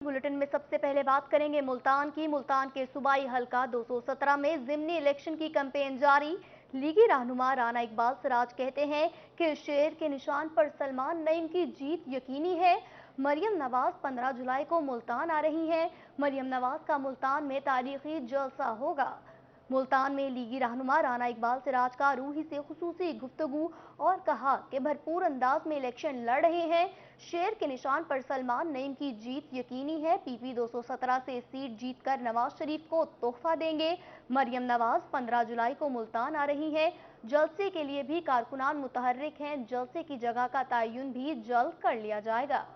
Bulletin में सबसे पहले बात करेंगे मुल्तान की। मुल्तान के सूबाई हलका 217 में ज़िमनी इलेक्शन की कैंपेन जारी। लीगी रहनुमा राना इकबाल सिराज कहते हैं कि शेर के निशान पर सलमान नईम की जीत यकीनी है। मरियम नवाज 15 जुलाई को मुल्तान आ रही हैं। मरियम नवाज का मुल्तान में तारीखी जलसा होगा। मुल्तान में लीगी रहनुमा राना इकबाल सिराज का रूही से खुसूसी गुफ्तगू और कहा कि भरपूर अंदाज में इलेक्शन लड़ रहे हैं। शेर के निशान पर सलमान नईम की जीत यकीनी है। पीपी 217 से सीट जीतकर नवाज शरीफ को तोहफा देंगे। मरियम नवाज 15 जुलाई को मुल्तान आ रही हैं। जलसे के लिए भी कारकुनान मुतहर्रिक हैं। जलसे की जगह का तयन भी जल्द कर लिया जाएगा।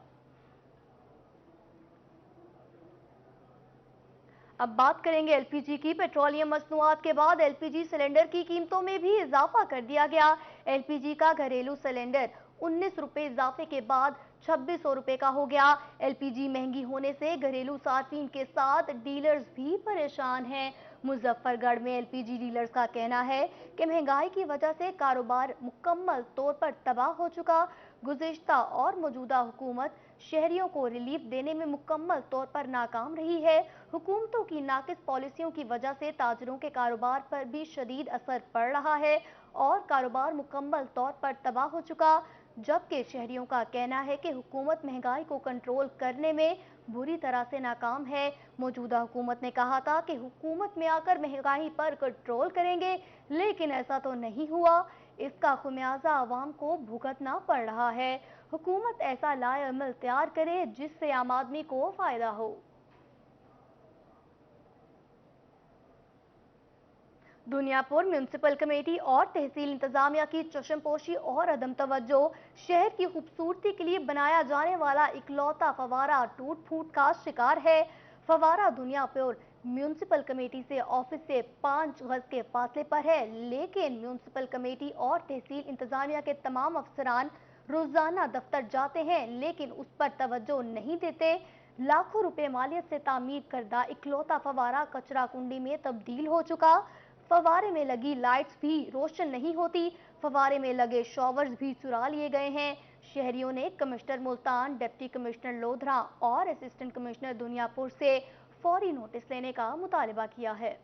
अब बात करेंगे एलपीजी की। पेट्रोलियम मसनूआत के बाद एलपीजी सिलेंडर की कीमतों में भी इजाफा कर दिया गया। एलपीजी का घरेलू सिलेंडर 19 रुपए इजाफे के बाद 2600 रुपए का हो गया। एलपीजी महंगी होने से घरेलू सार्फिन के साथ डीलर्स भी परेशान हैं। मुजफ्फरगढ़ में एलपीजी डीलर्स का कहना है कि महंगाई की वजह से कारोबार मुकम्मल तौर पर तबाह हो चुका। गुज़िश्ता और मौजूदा हुकूमत शहरियों को रिलीफ देने में मुकम्मल तौर पर नाकाम रही है। हुकूमतों की नाकिस पॉलिसियों की वजह से ताजरों के कारोबार पर भी शदीद असर पड़ रहा है और कारोबार मुकम्मल तौर पर तबाह हो चुका। जबकि शहरियों का कहना है कि हुकूमत महंगाई को कंट्रोल करने में बुरी तरह से नाकाम है। मौजूदा हुकूमत ने कहा था कि हुकूमत में आकर महंगाई पर कंट्रोल करेंगे, लेकिन ऐसा तो नहीं हुआ। इसका खुमियाजा आवाम को भुगतना पड़ रहा है। हुकूमत ऐसा लाएअमल तैयार करे जिससे आम आदमी को फायदा हो। दुनियापुर म्यूनिसिपल कमेटी और तहसील इंतजामिया की चश्मपोशी और अदम तवज्जो। शहर की खूबसूरती के लिए बनाया जाने वाला इकलौता फवारा टूट फूट का शिकार है। फवारा दुनियापुर म्यूनिसिपल कमेटी से ऑफिस से 5 गज के फासले पर है, लेकिन म्यूनिसिपल कमेटी और तहसील इंतजामिया के तमाम अफसरान रोजाना दफ्तर जाते हैं, लेकिन उस पर तवज्जो नहीं देते। लाखों रुपए मालियत से तामीर करदा इकलौता फवारा कचरा कुंडी में तब्दील हो चुका। फवारे में लगी लाइट्स भी रोशन नहीं होती। फवारे में लगे शॉवर्स भी चुरा लिए गए हैं। शहरियों ने commissioner Multan, deputy commissioner Lodhra और असिस्टेंट कमिश्नर दुनियापुर से फौरी नोटिस लेने का मुतालबा किया है।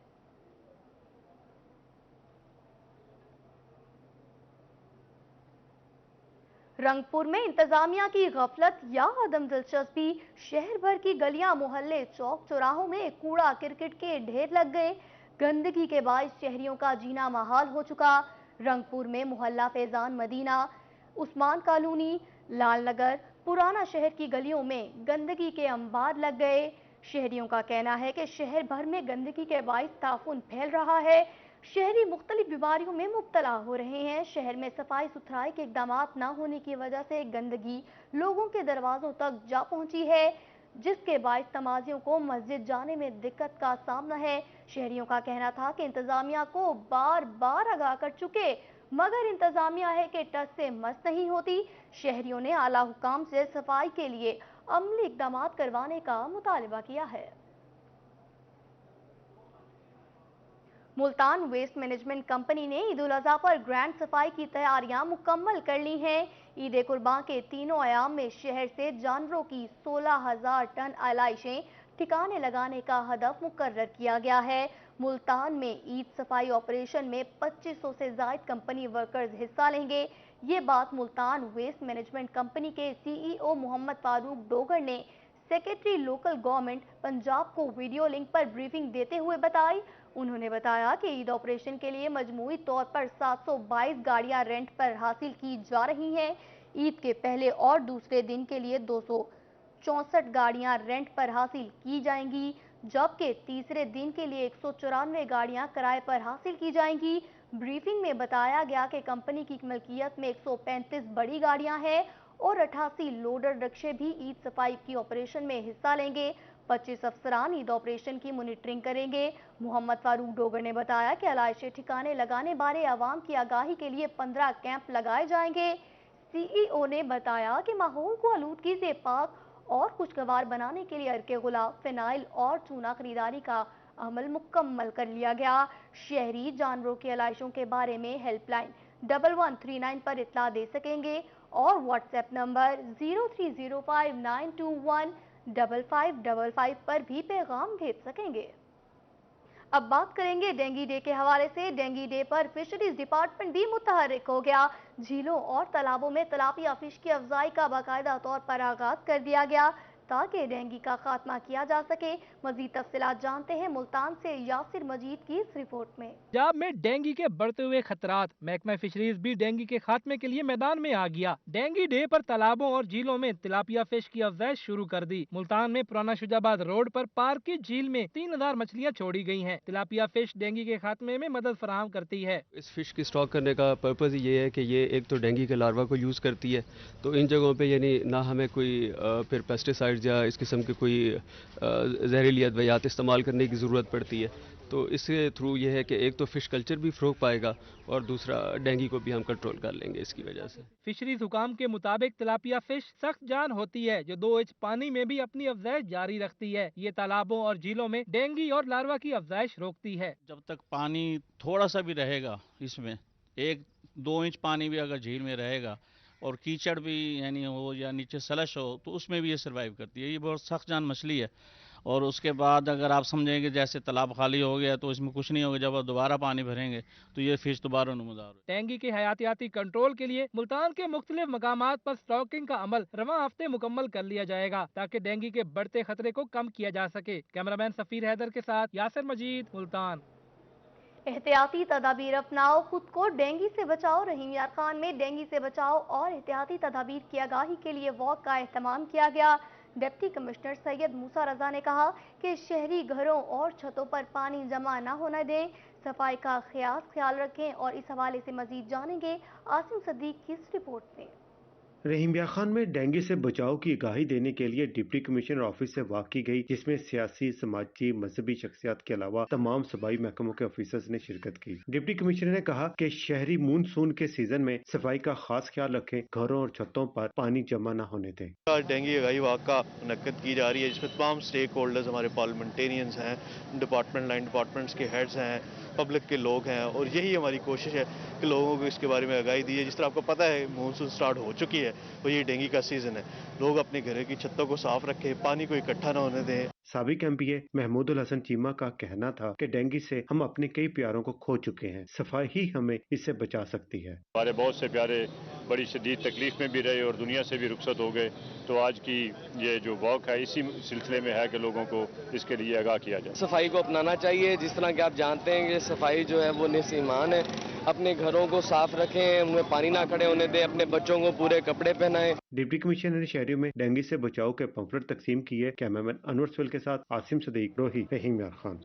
रंगपुर में इंतजामिया की गफलत या अदम दिलचस्पी। शहर भर की गलियां, मोहल्ले, चौक चौराहों में कूड़ा क्रिकेट के ढेर लग गए। गंदगी के बायस शहरियों का जीना महाल हो चुका। रंगपुर में मोहल्ला फैजान मदीना, उस्मान कॉलोनी, लाल नगर, पुराना शहर की गलियों में गंदगी के अंबार लग गए। शहरियों का कहना है कि शहर भर में गंदगी के बायस ताफुन फैल रहा है। शहरी मुख्तलिफ बीमारियों में मुब्तला हो रहे हैं। शहर में सफाई सुथराई के इकदाम न होने की वजह से गंदगी लोगों के दरवाजों तक जा पहुंची है, जिसके बायस नमाजियों को मस्जिद जाने में दिक्कत का सामना है। शहरियों का कहना था कि इंतजामिया को बार बार आगाह कर चुके, मगर इंतजामिया है कि टच से मस नहीं होती। शहरियों ने आला हुकाम से सफाई के लिए अमली इकदाम करवाने का मुतालबा किया है। मुल्तान वेस्ट मैनेजमेंट कंपनी ने ईद उल अजहा पर ग्रैंड सफाई की तैयारियां मुकम्मल कर ली हैं। ईद कुर्बान के तीनों अयाम में शहर से जानवरों की 16,000 टन आलाइशें ठिकाने लगाने का हदफ मुकर्रर किया गया है। मुल्तान में ईद सफाई ऑपरेशन में 2500 से ज्यादा कंपनी वर्कर्स हिस्सा लेंगे। ये बात मुल्तान वेस्ट मैनेजमेंट कंपनी के सीईओ मोहम्मद फारूक डोगर ने सेक्रेटरी लोकल गवर्नमेंट पंजाब को वीडियो लिंक पर ब्रीफिंग देते हुए बताई। उन्होंने बताया कि ईद ऑपरेशन के लिए मजमूई तौर पर 722 गाड़ियां रेंट पर हासिल की जा रही हैं। ईद के पहले और दूसरे दिन के लिए 264 गाड़ियां रेंट पर हासिल की जाएंगी, जबकि तीसरे दिन के लिए 194 गाड़ियां किराए पर हासिल की जाएंगी। ब्रीफिंग में बताया गया कि कंपनी की मलकियत में 135 बड़ी गाड़ियां हैं और 88 लोडर रिक्शे भी ईद सफाई की ऑपरेशन में हिस्सा लेंगे। 25 अफसरान ईद ऑपरेशन की मॉनिटरिंग करेंगे। मोहम्मद फारूक डोगर ने बताया कि आलाइशे ठिकाने लगाने बारे आवाम की आगाही के लिए 15 कैंप लगाए जाएंगे। सीईओ ने बताया कि माहौल को आलूदगी से पाक और खुशगवार बनाने के लिए अर्के गुलाब, फिनाइल और चूना खरीदारी का अमल मुकम्मल कर लिया गया। शहरी जानवरों की आलाइशों के बारे में हेल्पलाइन 1139 पर इत्तला दे सकेंगे और व्हाट्सएप नंबर 03059219 5555 पर भी पैगाम भेज सकेंगे। अब बात करेंगे डेंगी डे के हवाले से। डेंगी डे पर फिशरीज डिपार्टमेंट भी मुतहर्रिक हो गया। झीलों और तालाबों में तिलापिया फिश की अफजाई का बाकायदा तौर पर आगाज कर दिया गया ताकि डेंगी का खात्मा किया जा सके। मजीद तफसीलात जानते हैं मुल्तान से यासिर मजीद की इस रिपोर्ट में। पंजाब में डेंगू के बढ़ते हुए खतरात, महकमा फिशरीज भी डेंगू के खात्मे के लिए मैदान में आ गया। डेंगू डे पर तालाबों और झीलों में तिलापिया फिश की अफजाइश शुरू कर दी। मुल्तान में पुराना शुजाबाद रोड पर पार्क की झील में 3000 मछलियाँ छोड़ी गई हैं। तिलापिया फिश डेंगू के खात्मे में मदद फराहम करती है। इस फिश की स्टॉक करने का पर्पज़ ये है कि ये एक तो डेंगू के लार्वा को यूज़ करती है, तो इन जगहों पे यानी ना हमें कोई फिर पेस्टिसाइड्स या इस किस्म के कोई जहरीली अद्वियात इस्तेमाल करने की ज़रूरत पड़ती है। तो इसके थ्रू ये है कि एक तो फिश कल्चर भी फ़रोग पाएगा और दूसरा डेंगू को भी हम कंट्रोल कर लेंगे इसकी वजह से। फिशरीज हुकाम के मुताबिक तिलापिया फिश सख्त जान होती है जो 2 इंच पानी में भी अपनी अफजाइश जारी रखती है। ये तालाबों और झीलों में डेंगू और लार्वा की अफजाइश रोकती है। जब तक पानी थोड़ा सा भी रहेगा, इसमें 1-2 इंच पानी भी अगर झील में रहेगा और कीचड़ भी यानी हो या नीचे सलश हो तो उसमें भी ये सर्वाइव करती है। ये बहुत सख्त जान मछली है। और उसके बाद अगर आप समझेंगे जैसे तालाब खाली हो गया तो इसमें कुछ नहीं होगा, जब आप दोबारा पानी भरेंगे तो ये फिश दोबारा नमदार हो। डेंगू के हयातियाती कंट्रोल के लिए मुल्तान के मुख्तलिफ मकामात पर स्टॉकिंग का अमल रवां हफ्ते मुकम्मल कर लिया जाएगा ताकि डेंगू के बढ़ते खतरे को कम किया जा सके। कैमरामैन सफीर हैदर के साथ यासिर मजीद, मुल्तान। एहतियाती तदाबीर अपनाओ, खुद को डेंगू से बचाओ। रहीम यार खान में डेंगू से बचाओ और एहतियाती तदाबीर की आगाही के लिए वॉक का एहतमाम किया गया। डिप्टी कमिश्नर सैयद मूसा रजा ने कहा कि शहरी घरों और छतों पर पानी जमा न होने दें, सफाई का ख्याल रखें और इस हवाले से मजीद जानेंगे आसिम सदीक की इस रिपोर्ट में। रहीम यार खान में डेंगू से बचाव की आगाही देने के लिए डिप्टी कमिश्नर ऑफिस से वॉक की गई, जिसमें सियासी, समाजी, मजहबी शख्सियात के अलावा तमाम सूबाई महकमों के ऑफिसर्स ने शिरकत की। डिप्टी कमिश्नर ने कहा कि शहरी मानसून के सीजन में सफाई का खास ख्याल रखें, घरों और छतों पर पानी जमा न होने दें। डेंगू आगाही वॉक का मुनक्कद की जा रही है, जिसमें तमाम स्टेक होल्डर्स, हमारे पार्लियामेंटेरियंस हैं, डिपार्टमेंट्स के हेड्स हैं, पब्लिक के लोग हैं, और यही हमारी कोशिश है कि लोगों को इसके बारे में आगाही दी है। जिस तरह आपको पता है मानसून स्टार्ट हो चुकी है, तो ये डेंगू का सीजन है। लोग अपने घर की छतों को साफ रखें, पानी को इकट्ठा ना होने दें। साबिक एमपीए महमूदुल हसन चीमा का कहना था कि डेंगू से हम अपने कई प्यारों को खो चुके हैं, सफाई ही हमें इससे बचा सकती है। हमारे बहुत से प्यारे बड़ी शदीद तकलीफ में भी रहे और दुनिया से भी रुखसत हो गए, तो आज की ये जो वॉक है इसी सिलसिले में है कि लोगों को इसके लिए आगाह किया जाए। सफाई को अपनाना चाहिए। जिस तरह कि आप जानते हैं कि सफाई जो है वो निस ईमान है। अपने घरों को साफ रखें, उनमें पानी ना खड़े होने दें, अपने बच्चों को पूरे कपड़े पहनाएं। डिप्टी कमिश्नर ने शहरों में डेंगू से बचाव के पंफलेट तकसीम किए। कैमरामैन अनवर सुहेल के साथ आसिम सदीक, रोही, रहीम यार खान।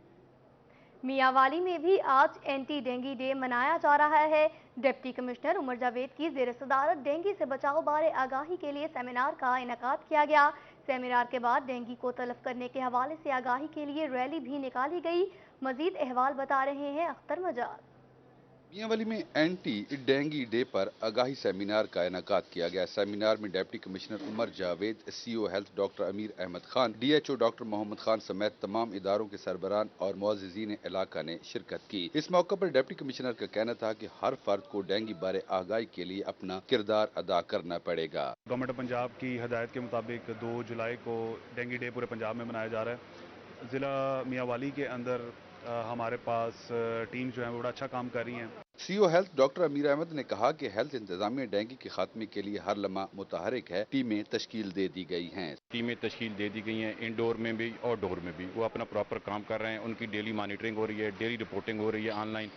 मियांवाली में भी आज एंटी डेंगू डे मनाया जा रहा है। डिप्टी कमिश्नर उमर जावेद की ज़ेर सदारत डेंगू से बचाव बारे आगाही के लिए सेमिनार का इनेकाद किया गया। सेमिनार के बाद डेंगू को तलब करने के हवाले से आगाही के लिए रैली भी निकाली गई। मजीद अहवाल बता रहे हैं अख्तर मजाज। मियांवाली में एंटी डेंगू डे पर आगाही सेमिनार का इनेकाद किया गया। सेमिनार में deputy commissioner Umar Javed, CO health doctor Amir Ahmed Khan, DHO doctor Mohammad Khan समेत तमाम इदारों के सरबरान और मुअज़्ज़िज़ीन इलाका ने शिरकत की। इस मौके पर डिप्टी कमिश्नर का कहना था कि हर फर्द को डेंगू बारे आगाही के लिए अपना किरदार अदा करना पड़ेगा। गवर्नमेंट पंजाब की हदायत के मुताबिक 2 जुलाई को डेंगू डे पूरे पंजाब में मनाया जा रहा है। ज़िला मियांवाली के अंदर हमारे पास टीम जो है वो बड़ा अच्छा काम कर रही हैं। CO health doctor Amir Ahmad ने कहा कि हेल्थ इंतजामिया डेंगू के खात्मे के लिए हर लम्हा मुतहरिक है। टीमें तश्कील दे दी गई हैं। टीमें तश्कील दे दी गई हैं, इंडोर में भी आउटडोर में भी। वो अपना प्रॉपर काम कर रहे हैं। उनकी डेली मॉनिटरिंग हो रही है, डेली रिपोर्टिंग हो रही है ऑनलाइन,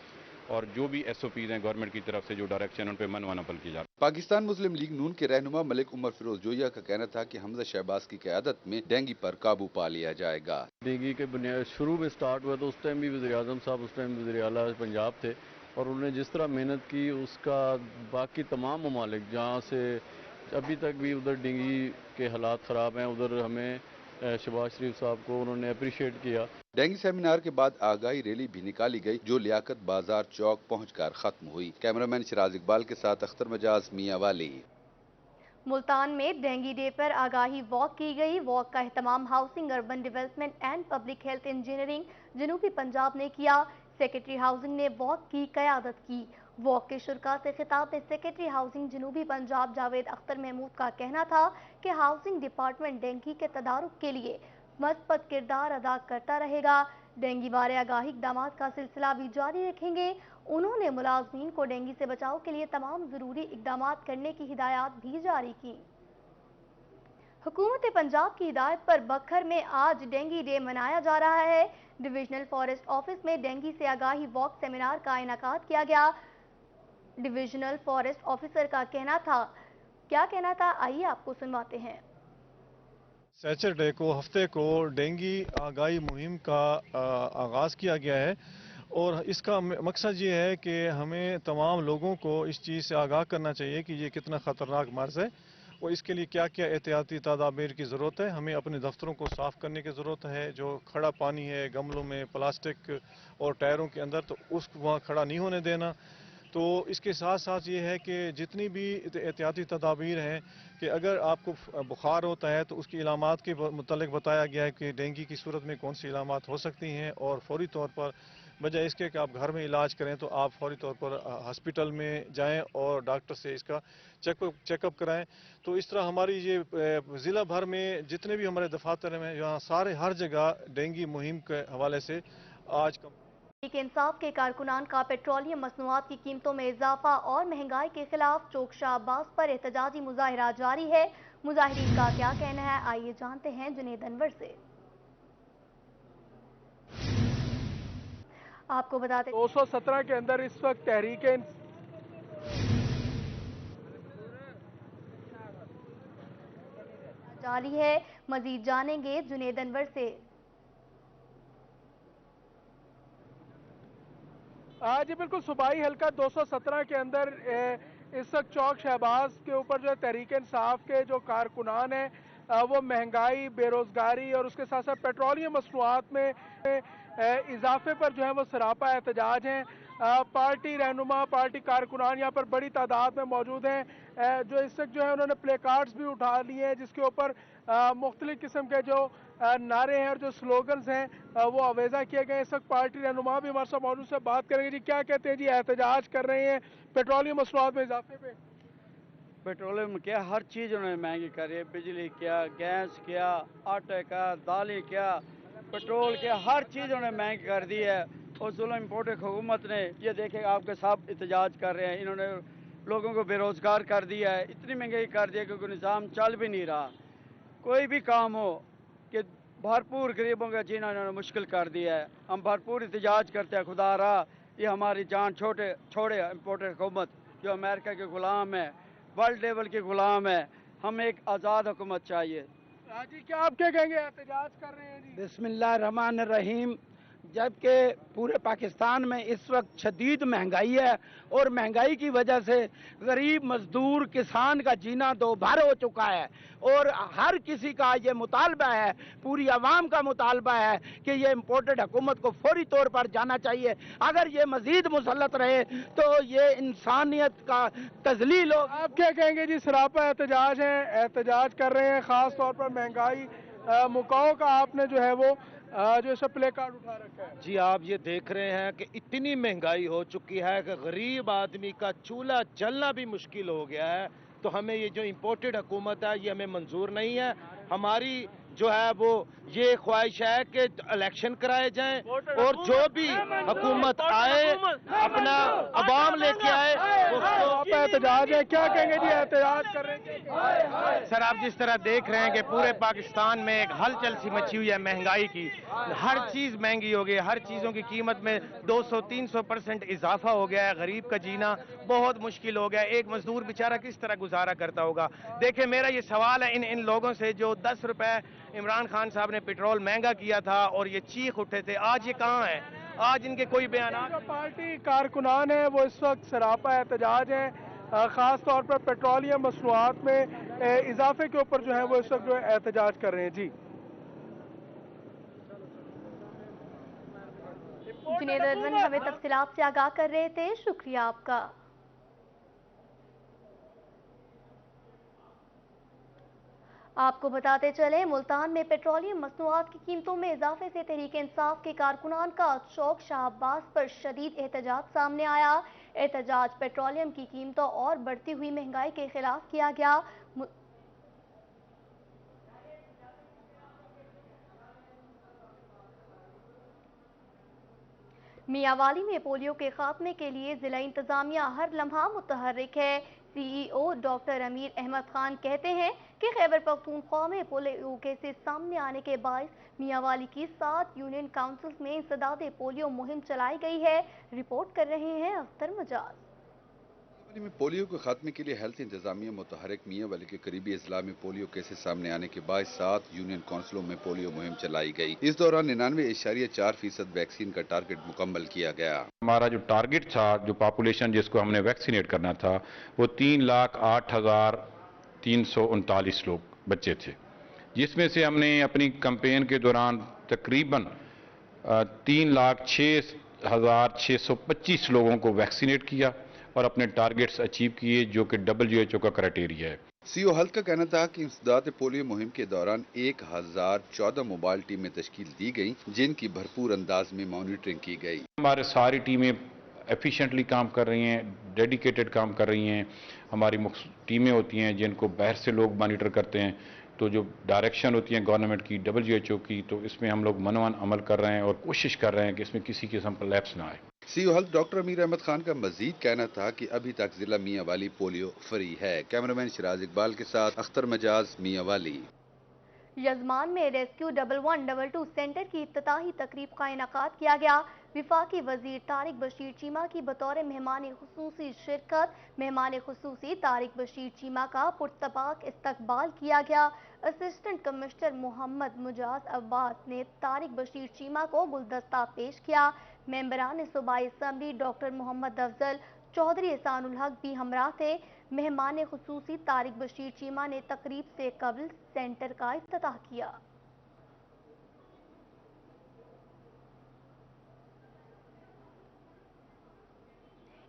और जो भी SOPs हैं गवर्नमेंट की तरफ से जो डायरेक्शन उन पर मनमाना अमल की जा रही है। पाकिस्तान मुस्लिम लीग नून के रहनुमा मलिक उमर फिरोज जोया का कहना था कि हमजा शहबाज की क़यादत में डेंगू पर काबू पा लिया जाएगा। डेंगू के बुनियाद शुरू में स्टार्ट हुआ तो उस टाइम भी वज़ीर आज़म साहब उस टाइम वज़ीर आला पंजाब थे, और उन्होंने जिस तरह मेहनत की उसका बाकी तमाम ममालिक जहाँ से अभी तक भी उधर डेंगू के हालात ख़राब हैं, उधर हमें शहबाज शरीफ साहब को उन्होंने अप्रिशिएट किया। डेंगू सेमिनार के बाद आगाही रैली भी निकाली गई जो लियाकत बाजार चौक पहुंचकर खत्म हुई। कैमरामैन शिराज इकबाल के साथ अख्तर मजाज, मियांवाली। मुल्तान में डेंगू डे पर आगाही वॉक की गई। वॉक का एहतमाम housing, urban development and public health engineering जनूबी पंजाब ने किया। सेक्रेटरी हाउसिंग ने वॉक की क़यादत की। वॉक के शुरा से खिताब में सेक्रेटरी हाउसिंग जनूबी पंजाब जावेद अख्तर महमूद का कहना था कि हाउसिंग डिपार्टमेंट डेंगू के तदारुक के लिए मस्बत किरदार अदा करता रहेगा। डेंगू बारे आगाही इक़दामात का सिलसिला भी जारी रखेंगे। उन्होंने मुलाजमीन को डेंगू से बचाव के लिए तमाम ज़रूरी इक़दामात करने की हिदायत भी जारी की। हुकूमत पंजाब की हिदायत पर बखर में आज डेंगू डे मनाया जा रहा है। डिविजनल फॉरेस्ट ऑफिस में डेंगू से आगाही वॉक सेमिनार का इनेकाद किया गया। डिविजनल फॉरेस्ट ऑफिसर का कहना था, क्या कहना था, आइए आपको सुनवाते हैं। सैटरडे को हफ्ते को डेंगू आगाही मुहिम का आगाज़ किया गया है और इसका मकसद ये है कि हमें तमाम लोगों को इस चीज़ से आगाह करना चाहिए कि ये कितना ख़तरनाक मर्ज़ है और इसके लिए क्या क्या एहतियाती तदाबीर की ज़रूरत है। हमें अपने दफ्तरों को साफ़ करने की ज़रूरत है। जो खड़ा पानी है गमलों में, प्लास्टिक और टायरों के अंदर, तो उसको वहाँ खड़ा नहीं होने देना। तो इसके साथ साथ ये है कि जितनी भी एहतियाती तदाबीर हैं कि अगर आपको बुखार होता है तो उसकी इलामात के मुतालिक बताया गया है कि डेंगू की सूरत में कौन सी इलामात हो सकती हैं और फौरी तौर पर बजाय इसके कि आप घर में इलाज करें तो आप फौरी तौर पर हॉस्पिटल में जाएं और डॉक्टर से इसका चेकअप कराएं। तो इस तरह हमारी ये ज़िला भर में जितने भी हमारे दफातर हैं यहाँ सारे हर जगह डेंगू मुहिम के हवाले से आज तहरीक इंसाफ के कारकुनान का पेट्रोलियम मसनूआत की कीमतों में इजाफा और महंगाई के खिलाफ चौक शाह अब्बास पर एहतजाजी मुजाहिरा जारी है। मुजाहिरीन का क्या कहना है, आइए जानते हैं जुनेद अनवर से। आपको बताते 217 के अंदर इस वक्त तहरीक जारी है। मजीद जानेंगे जुनेद अनवर से। जी बिल्कुल, सूबाई हल्का 217 के अंदर इस वक्त चौक शहबाज के ऊपर जो है तहरीक इंसाफ के जो कारकुनान हैं वो महंगाई, बेरोजगारी और उसके साथ साथ पेट्रोलियम मसनूआत में इजाफे पर जो है वो सरापा एहतजाज हैं। पार्टी रहनुमा, पार्टी कारकुनान यहाँ पर बड़ी तादाद में मौजूद हैं जो इस वक्त जो है उन्होंने प्ले कार्ड्स भी उठा लिए हैं जिसके ऊपर मुख्तलिफ किस्म के जो नारे हैं और जो स्लोगन्स हैं वो आवेजा किए गए। इस वक्त पार्टी रहनुमा भी हमारे साथ मौजूद से बात करेंगे। जी क्या कहते हैं जी, एहतजाज कर रहे हैं पेट्रोलियम मसनूआत में इजाफे पे? पेट्रोलियम क्या, हर चीज़ उन्होंने महंगी करी है। बिजली क्या, गैस क्या, आटे का, दालें क्या, पेट्रोल क्या, हर चीज़ उन्होंने महंगी कर दी है। और जुल्म इम्पोर्टेड हुकूमत ने ये देखे आपके सब एहतजाज कर रहे हैं, इन्होंने लोगों को बेरोज़गार कर दिया है, इतनी महंगाई कर दी है क्योंकि निज़ाम चल भी नहीं रहा। कोई भी काम हो कि भरपूर गरीबों का जीना इन्होंने मुश्किल कर दिया है। हम भरपूर एहतजाज करते हैं, खुदा रहा ये हमारी जान छोड़े इम्पोर्टेड हुकूमत जो अमेरिका के ग़ुलाम है, वर्ल्ड लेवल के ग़ुलाम है। हमें एक आज़ाद हुकूमत चाहिए। जी क्या आप क्या कहेंगे, एहतजाज कर रहे हैं जी? बिस्मिल्लाहिर्रहमानिर्रहीम। जबकि पूरे पाकिस्तान में इस वक्त शदीद महंगाई है और महंगाई की वजह से गरीब मजदूर किसान का जीना दो भर हो चुका है और हर किसी का ये मुतालबा है, पूरी आवाम का मुतालबा है कि ये इम्पोर्टेड हुकूमत को फौरी तौर पर जाना चाहिए। अगर ये मजीद मुसल्लत रहे तो ये इंसानियत का तजलील हो। आप क्या कहेंगे जी, सरापा एहतजाज है, एहतजाज कर रहे हैं खास तौर पर महंगाई मुकाओ का आपने जो है वो जो सब प्ले कार्ड उठा रखा है? जी आप ये देख रहे हैं कि इतनी महंगाई हो चुकी है कि गरीब आदमी का चूल्हा जलना भी मुश्किल हो गया है। तो हमें ये जो इम्पोर्टेड हुकूमत है ये हमें मंजूर नहीं है। हमारी जो है वो ये ख्वाहिश है कि इलेक्शन कराए जाएं और जो भी हुकूमत आए अपना अवाम लेके आए। एहतजाज है, क्या कहेंगे जी, एहतजाज कर रहे हैं? सर आप जिस तरह देख रहे हैं कि पूरे पाकिस्तान में एक हलचल सी मची हुई है महंगाई की, हर चीज़ महंगी हो गई, हर चीज़ों की कीमत में 200-300% इजाफा हो गया है। गरीब का जीना बहुत मुश्किल हो गया है। एक मजदूर बेचारा किस तरह गुजारा करता होगा? देखिए मेरा ये सवाल है इन लोगों से जो 10 रुपए इमरान खान साहब ने पेट्रोल महंगा किया था और ये चीख उठे थे, आज ये कहाँ है? आज इनके कोई बयान? जो पार्टी कारकुनान है वो इस वक्त सरापा एहतजाज है, खास तौर पर पेट्रोलियम मसनूआत में इजाफे के ऊपर जो है वो इस वक्त जो है एहतजाज कर रहे हैं। जी जुनेद अनवर हमें तफसीलात से आगाह कर रहे थे, शुक्रिया आपका। आपको बताते चले, मुल्तान में पेट्रोलियम मसनूआत की कीमतों में इजाफे से तहरीक इंसाफ के कारकुनान का चौक शाहबाज पर शदीद एहतजाज सामने आया। एहतजाज पेट्रोलियम की कीमतों और बढ़ती हुई महंगाई के खिलाफ किया गया। मियांवाली में पोलियो के खात्मे के लिए जिला इंतजामिया हर लम्हा मुतहर्रिक है। सीईओ डॉक्टर अमीर अहमद खान कहते हैं कि खैबर पख्तूनख्वा में पोलियो केसेस सामने आने के बायस मियांवाली की 7 यूनियन काउंसिल्स में इंसदादे पोलियो मुहिम चलाई गई है। रिपोर्ट कर रहे हैं अख्तर मजाज। में पोलियो के खात्मे के लिए हेल्थ इंतजामिया मुतहरिक मियांवाली के करीबी अजला में पोलियो केसेस सामने आने के बाद 7 यूनियन काउंसिलों में पोलियो मुहिम चलाई गई। इस दौरान 99.4% वैक्सीन का टारगेट मुकम्मल किया गया। हमारा जो टारगेट था, जो पॉपुलेशन जिसको हमने वैक्सीनेट करना था, वो 3,08,339 लोग बच्चे थे, जिसमें से हमने अपनी कैंपेन के दौरान तकरीबन 3,06,625 लोगों को वैक्सीनेट किया और अपने टारगेट्स अचीव किए, जो कि WHO का क्राइटेरिया है। सीओ हेल्थ का कहना था कि इंसदाद पोलियो मुहिम के दौरान 1014 मोबाइल टीमें तश्कील दी गई, जिनकी भरपूर अंदाज में मॉनिटरिंग की गई। हमारे सारी टीमें एफिशिएंटली काम कर रही हैं, डेडिकेटेड काम कर रही हैं। हमारी टीमें होती हैं जिनको बाहर से लोग मॉनिटर करते हैं, तो जो डायरेक्शन होती है गवर्नमेंट की, WHO की, तो इसमें हम लोग मनोवन अमल कर रहे हैं और कोशिश कर रहे हैं कि इसमें किसी किस्म का लैप्स ना आए। CO health doctor Amir Ahmed Khan का मजीद कहना था कि अभी तक जिला मियांवाली पोलियो फ्री है। कैमरामैन शिराज इकबाल के साथ अख्तर मजाज, मियांवाली। यजमान में रेस्क्यू 1122 सेंटर की इफ्तिताही तकरीब का इनेकाद किया गया। विफाकी वजीर तारिक बशीर चीमा की बतौर मेहमान खुसूसी शिरकत। मेहमान खुसूसी तारिक बशीर चीमा का पुरतपाक इस्तकबाल किया गया। असिस्टेंट कमिश्नर मोहम्मद मुजाज अब्बास ने तारिक बशीर चीमा को गुलदस्ता पेश किया। मेंबरान सूबाई असम्बली डॉक्टर मोहम्मद अफजल चौधरी एहसानुल हक भी हमरा थे। मेहमान खुसूसी तारिक बशीर चीमा ने तकरीब से कबल सेंटर का इफ्तिताह किया।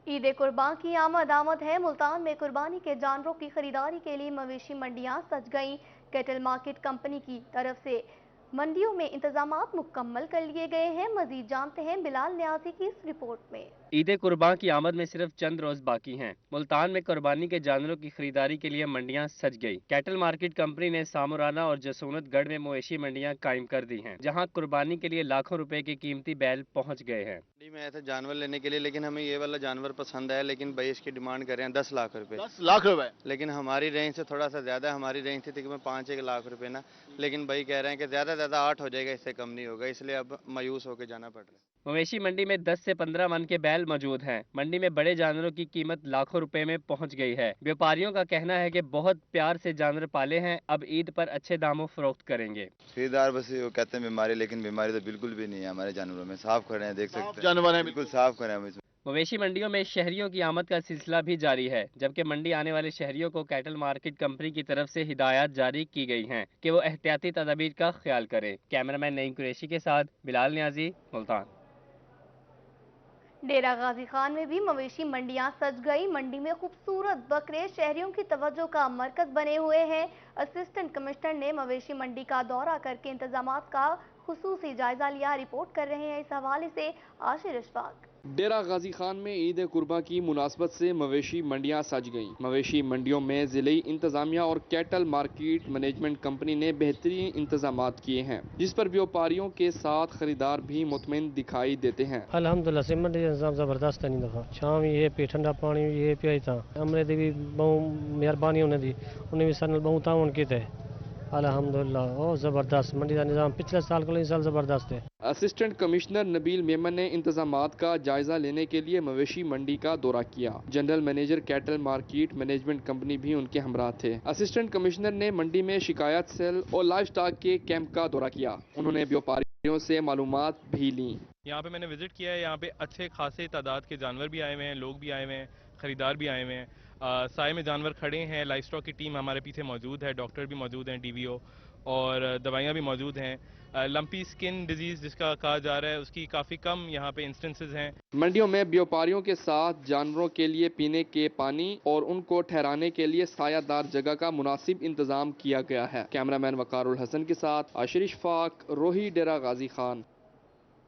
ईद कुर्बान की आमद है। मुल्तान में कुर्बानी के जानवरों की खरीदारी के लिए मवेशी मंडियां सज गईं। कैटल मार्केट कंपनी की तरफ से मंडियों में इंतजामात मुकम्मल कर लिए गए हैं। मजीद जानते हैं बिलाल न्याजी की इस रिपोर्ट में। ईद कुर्बान की आमद में सिर्फ चंद रोज बाकी हैं। मुल्तान में कुर्बानी के जानवरों की खरीदारी के लिए मंडियां सज गई। कैटल मार्केट कंपनी ने सामुराना और जसूनतगढ़ में मवेशी मंडियां कायम कर दी हैं, जहां कुर्बानी के लिए लाखों रुपए के कीमती बैल पहुंच गए हैं। मंडी में ऐसे जानवर लेने के लिए, लेकिन हमें ये वाला जानवर पसंद है, लेकिन भाई इसकी डिमांड कर रहे हैं 10 लाख रुपए। 10 लाख रुपए? लेकिन हमारी रेंज से थोड़ा सा ज्यादा, हमारी रेंज थी तकरीबन 5-1 लाख रुपए ना, लेकिन भाई कह रहे हैं कि ज्यादा 8 हो जाएगा, इससे कम नहीं होगा, इसलिए अब मायूस होकर जाना पड़ रहा है। मवेशी मंडी में 10 से 15 मन के बैल मौजूद हैं। मंडी में बड़े जानवरों की कीमत लाखों रुपए में पहुंच गई है। व्यापारियों का कहना है कि बहुत प्यार से जानवर पाले हैं, अब ईद पर अच्छे दामों फरोख्त करेंगे। खरीदार बस वो कहते हैं बीमारी, लेकिन बीमारी तो बिल्कुल भी नहीं है हमारे जानवरों में। साफ खड़े हैं, देख सकते हैं जानवर हैं, बिल्कुल साफ खड़े हैं। मवेशी मंडियों में शहरियों की आमद का सिलसिला भी जारी है, जबकि मंडी आने वाले शहरियों को कैटल मार्केट कंपनी की तरफ से हिदायत जारी की गई हैं कि वो एहतियाती तदाबीर का ख्याल करें। कैमरामैन नईम कुरैशी के साथ बिलाल न्याजी, मुल्तान। डेरा गाजी खान में भी मवेशी मंडियां सज गई। मंडी में खूबसूरत बकरे शहरियों की तवज्जो का मरकज बने हुए हैं। असिस्टेंट कमिश्नर ने मवेशी मंडी का दौरा करके इंतजामात का खुसूसी जायजा लिया। रिपोर्ट कर रहे हैं इस हवाले से आशिर इशफाक। डेरा गाजी खान में ईद कुर्बा की मुनासबत से मवेशी मंडियां सज गईं। मवेशी मंडियों में जिले इंतजामिया और कैटल मार्केट मैनेजमेंट कंपनी ने बेहतरीन इंतजामात किए हैं, जिस पर व्यापारियों के साथ खरीदार भी मुतमईन दिखाई देते हैं। अल्हम्दुलिल्लाह से मंडी इंतजाम जबरदस्त है। नहीं दफा शाम ये पे ठंडा पानी ये पिया था, हमने दी भी बहुत मेहरबानी उन्हें दी, उन्हें भी सन बहुत ताउन किए थे। अल्हम्दुलिल्लाह और जबरदस्त मंडी का निज़ाम पिछले साल को इस साल जबरदस्त है। असिस्टेंट कमिश्नर नबील मेमन ने इंतजामात का जायजा लेने के लिए मवेशी मंडी का दौरा किया। General manager cattle market management company भी उनके हमरा थे। असिस्टेंट कमिश्नर ने मंडी में शिकायत सेल और लाइव स्टॉक के कैंप का दौरा किया। उन्होंने व्यापारियों से मालूमात भी ली। यहाँ पे मैंने विजिट किया है। यहाँ पे अच्छे खासे तादाद के जानवर भी आए हुए हैं, लोग भी आए हुए हैं, खरीदार भी आए हुए हैं। साए में जानवर खड़े हैं, लाइव स्टॉक की टीम हमारे पीछे मौजूद है, डॉक्टर भी मौजूद हैं, DVO, और दवाइयाँ भी मौजूद हैं। लंपी स्किन डिजीज़ जिसका कहा जा रहा है उसकी काफ़ी कम यहाँ पे इंस्टेंसेस हैं। मंडियों में व्यापारियों के साथ जानवरों के लिए पीने के पानी और उनको ठहराने के लिए सायादार जगह का मुनासिब इंतजाम किया गया है। कैमरामैन वकारुल हसन के साथ आशीष फाक, रोही डेरा गाजी खान।